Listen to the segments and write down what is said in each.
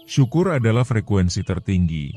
Syukur adalah frekuensi tertinggi,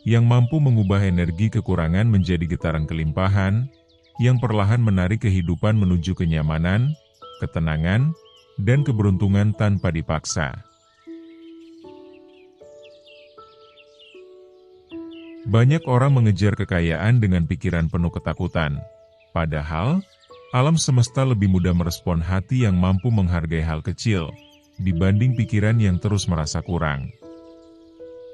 yang mampu mengubah energi kekurangan menjadi getaran kelimpahan, yang perlahan menarik kehidupan menuju kenyamanan, ketenangan, dan keberuntungan tanpa dipaksa. Banyak orang mengejar kekayaan dengan pikiran penuh ketakutan, padahal alam semesta lebih mudah merespon hati yang mampu menghargai hal kecil, dibanding pikiran yang terus merasa kurang.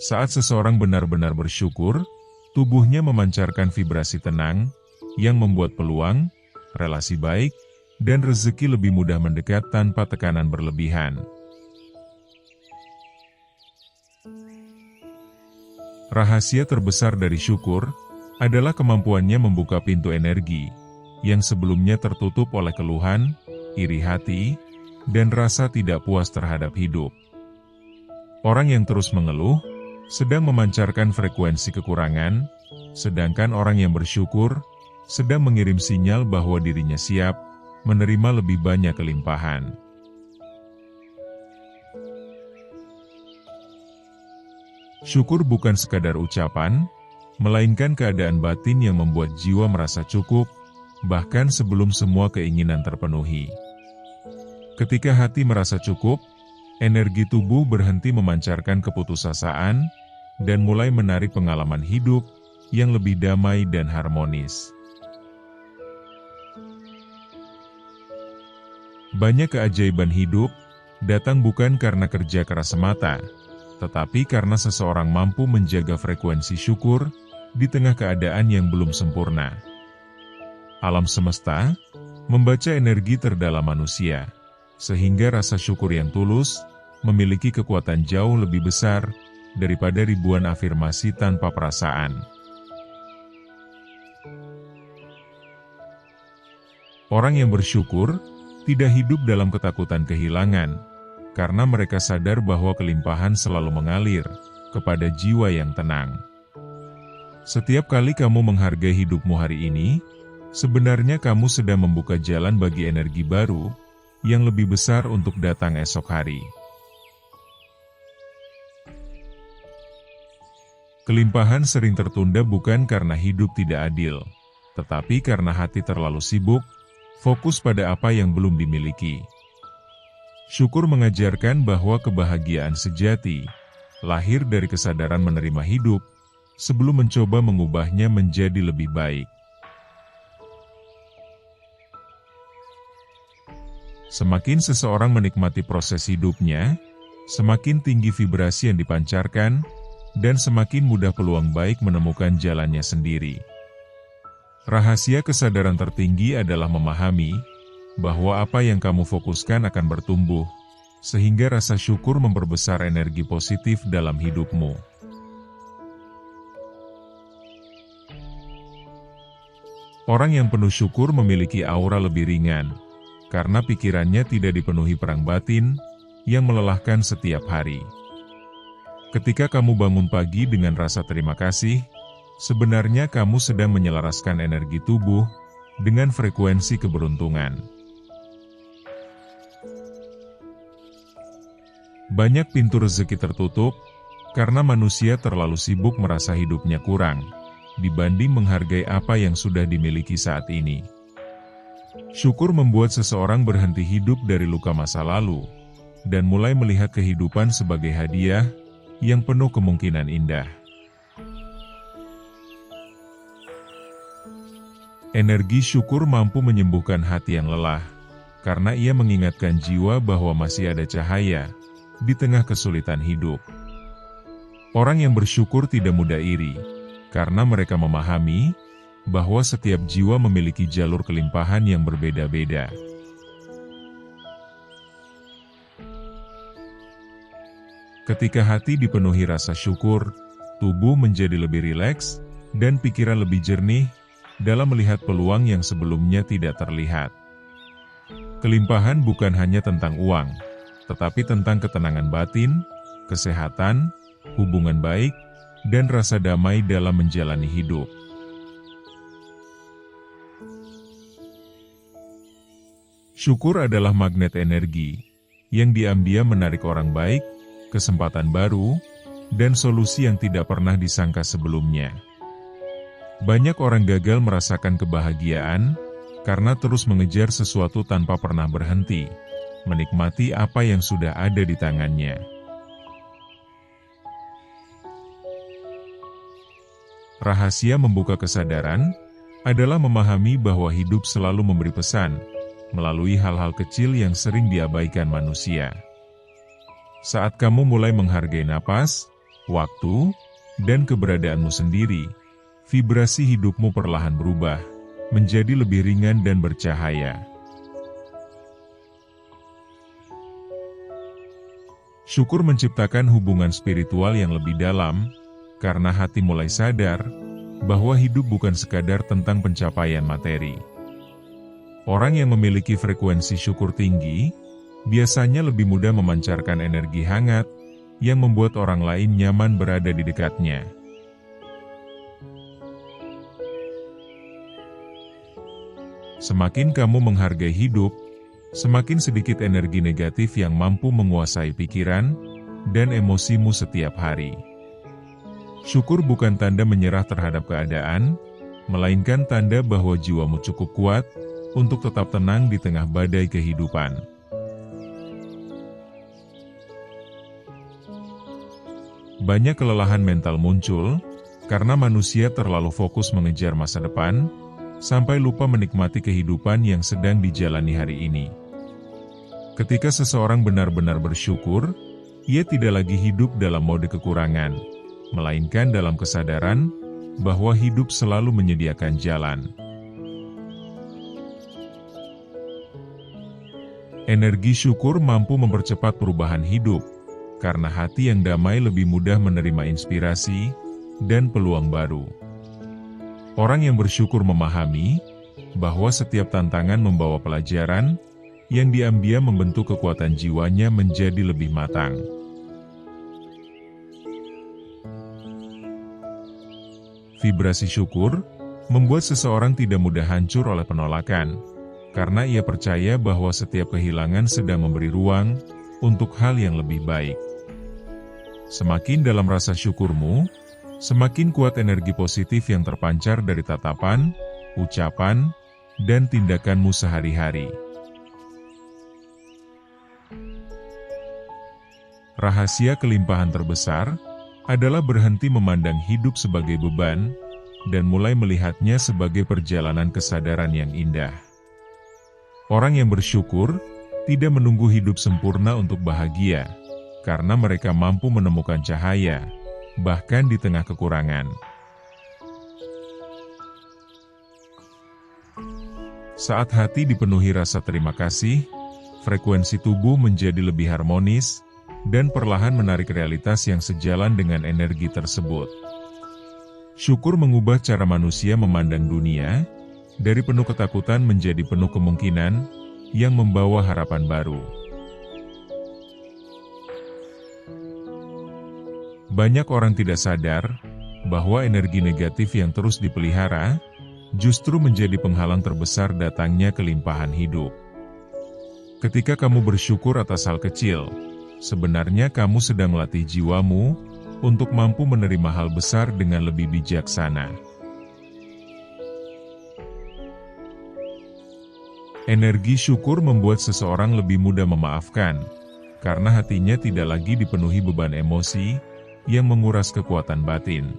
Saat seseorang benar-benar bersyukur, tubuhnya memancarkan vibrasi tenang, yang membuat peluang, relasi baik, dan rezeki lebih mudah mendekat tanpa tekanan berlebihan. Rahasia terbesar dari syukur adalah kemampuannya membuka pintu energi yang sebelumnya tertutup oleh keluhan, iri hati, dan rasa tidak puas terhadap hidup. Orang yang terus mengeluh sedang memancarkan frekuensi kekurangan, sedangkan orang yang bersyukur sedang mengirim sinyal bahwa dirinya siap menerima lebih banyak kelimpahan. Syukur bukan sekadar ucapan, melainkan keadaan batin yang membuat jiwa merasa cukup, bahkan sebelum semua keinginan terpenuhi. Ketika hati merasa cukup, energi tubuh berhenti memancarkan keputusasaan, dan mulai menarik pengalaman hidup yang lebih damai dan harmonis. Banyak keajaiban hidup datang bukan karena kerja keras semata, tetapi karena seseorang mampu menjaga frekuensi syukur di tengah keadaan yang belum sempurna. Alam semesta membaca energi terdalam manusia, sehingga rasa syukur yang tulus memiliki kekuatan jauh lebih besar daripada ribuan afirmasi tanpa perasaan. Orang yang bersyukur tidak hidup dalam ketakutan kehilangan, karena mereka sadar bahwa kelimpahan selalu mengalir kepada jiwa yang tenang. Setiap kali kamu menghargai hidupmu hari ini, sebenarnya kamu sedang membuka jalan bagi energi baru yang lebih besar untuk datang esok hari. Kelimpahan sering tertunda bukan karena hidup tidak adil, tetapi karena hati terlalu sibuk, fokus pada apa yang belum dimiliki. Syukur mengajarkan bahwa kebahagiaan sejati lahir dari kesadaran menerima hidup sebelum mencoba mengubahnya menjadi lebih baik. Semakin seseorang menikmati proses hidupnya, semakin tinggi vibrasi yang dipancarkan, dan semakin mudah peluang baik menemukan jalannya sendiri. Rahasia kesadaran tertinggi adalah memahami bahwa apa yang kamu fokuskan akan bertumbuh, sehingga rasa syukur memperbesar energi positif dalam hidupmu. Orang yang penuh syukur memiliki aura lebih ringan, karena pikirannya tidak dipenuhi perang batin yang melelahkan setiap hari. Ketika kamu bangun pagi dengan rasa terima kasih, sebenarnya kamu sedang menyelaraskan energi tubuh dengan frekuensi keberuntungan. Banyak pintu rezeki tertutup, karena manusia terlalu sibuk merasa hidupnya kurang, dibanding menghargai apa yang sudah dimiliki saat ini. Syukur membuat seseorang berhenti hidup dari luka masa lalu, dan mulai melihat kehidupan sebagai hadiah yang penuh kemungkinan indah. Energi syukur mampu menyembuhkan hati yang lelah, karena ia mengingatkan jiwa bahwa masih ada cahaya di tengah kesulitan hidup. Orang yang bersyukur tidak mudah iri, karena mereka memahami bahwa setiap jiwa memiliki jalur kelimpahan yang berbeda-beda. Ketika hati dipenuhi rasa syukur, tubuh menjadi lebih rileks, dan pikiran lebih jernih dalam melihat peluang yang sebelumnya tidak terlihat. Kelimpahan bukan hanya tentang uang, tetapi tentang ketenangan batin, kesehatan, hubungan baik, dan rasa damai dalam menjalani hidup. Syukur adalah magnet energi, yang diam-diam menarik orang baik, kesempatan baru, dan solusi yang tidak pernah disangka sebelumnya. Banyak orang gagal merasakan kebahagiaan karena terus mengejar sesuatu tanpa pernah berhenti, menikmati apa yang sudah ada di tangannya. Rahasia membuka kesadaran adalah memahami bahwa hidup selalu memberi pesan melalui hal-hal kecil yang sering diabaikan manusia. Saat kamu mulai menghargai napas, waktu, dan keberadaanmu sendiri, vibrasi hidupmu perlahan berubah menjadi lebih ringan dan bercahaya. Syukur menciptakan hubungan spiritual yang lebih dalam, karena hati mulai sadar bahwa hidup bukan sekadar tentang pencapaian materi. Orang yang memiliki frekuensi syukur tinggi, biasanya lebih mudah memancarkan energi hangat yang membuat orang lain nyaman berada di dekatnya. Semakin kamu menghargai hidup, semakin sedikit energi negatif yang mampu menguasai pikiran dan emosimu setiap hari. Syukur bukan tanda menyerah terhadap keadaan, melainkan tanda bahwa jiwamu cukup kuat untuk tetap tenang di tengah badai kehidupan. Banyak kelelahan mental muncul karena manusia terlalu fokus mengejar masa depan, sampai lupa menikmati kehidupan yang sedang dijalani hari ini. Ketika seseorang benar-benar bersyukur, ia tidak lagi hidup dalam mode kekurangan, melainkan dalam kesadaran bahwa hidup selalu menyediakan jalan. Energi syukur mampu mempercepat perubahan hidup, karena hati yang damai lebih mudah menerima inspirasi dan peluang baru. Orang yang bersyukur memahami bahwa setiap tantangan membawa pelajaran yang diambil membentuk kekuatan jiwanya menjadi lebih matang. Vibrasi syukur membuat seseorang tidak mudah hancur oleh penolakan, karena ia percaya bahwa setiap kehilangan sedang memberi ruang untuk hal yang lebih baik. Semakin dalam rasa syukurmu, semakin kuat energi positif yang terpancar dari tatapan, ucapan, dan tindakanmu sehari-hari. Rahasia kelimpahan terbesar adalah berhenti memandang hidup sebagai beban, dan mulai melihatnya sebagai perjalanan kesadaran yang indah. Orang yang bersyukur tidak menunggu hidup sempurna untuk bahagia, karena mereka mampu menemukan cahaya, bahkan di tengah kekurangan. Saat hati dipenuhi rasa terima kasih, frekuensi tubuh menjadi lebih harmonis, dan perlahan menarik realitas yang sejalan dengan energi tersebut. Syukur mengubah cara manusia memandang dunia, dari penuh ketakutan menjadi penuh kemungkinan, yang membawa harapan baru. Banyak orang tidak sadar bahwa energi negatif yang terus dipelihara justru menjadi penghalang terbesar datangnya kelimpahan hidup. Ketika kamu bersyukur atas hal kecil, sebenarnya kamu sedang melatih jiwamu untuk mampu menerima hal besar dengan lebih bijaksana. Energi syukur membuat seseorang lebih mudah memaafkan, karena hatinya tidak lagi dipenuhi beban emosi yang menguras kekuatan batin.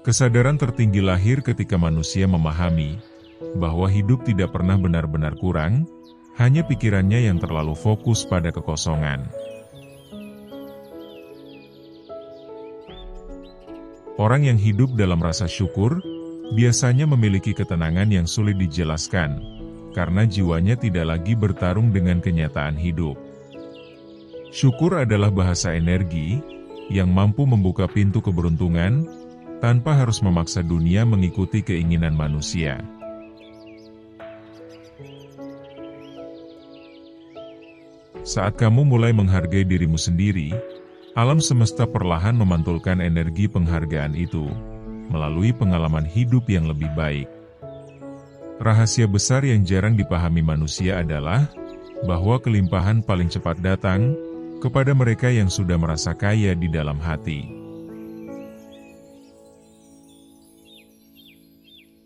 Kesadaran tertinggi lahir ketika manusia memahami bahwa hidup tidak pernah benar-benar kurang, hanya pikirannya yang terlalu fokus pada kekosongan. Orang yang hidup dalam rasa syukur biasanya memiliki ketenangan yang sulit dijelaskan, karena jiwanya tidak lagi bertarung dengan kenyataan hidup. Syukur adalah bahasa energi yang mampu membuka pintu keberuntungan tanpa harus memaksa dunia mengikuti keinginan manusia. Saat kamu mulai menghargai dirimu sendiri, alam semesta perlahan memantulkan energi penghargaan itu melalui pengalaman hidup yang lebih baik. Rahasia besar yang jarang dipahami manusia adalah bahwa kelimpahan paling cepat datang kepada mereka yang sudah merasa kaya di dalam hati.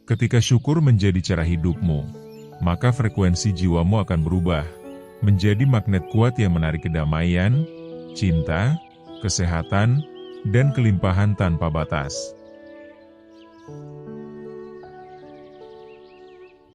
Ketika syukur menjadi cara hidupmu, maka frekuensi jiwamu akan berubah, menjadi magnet kuat yang menarik kedamaian, cinta, kesehatan, dan kelimpahan tanpa batas.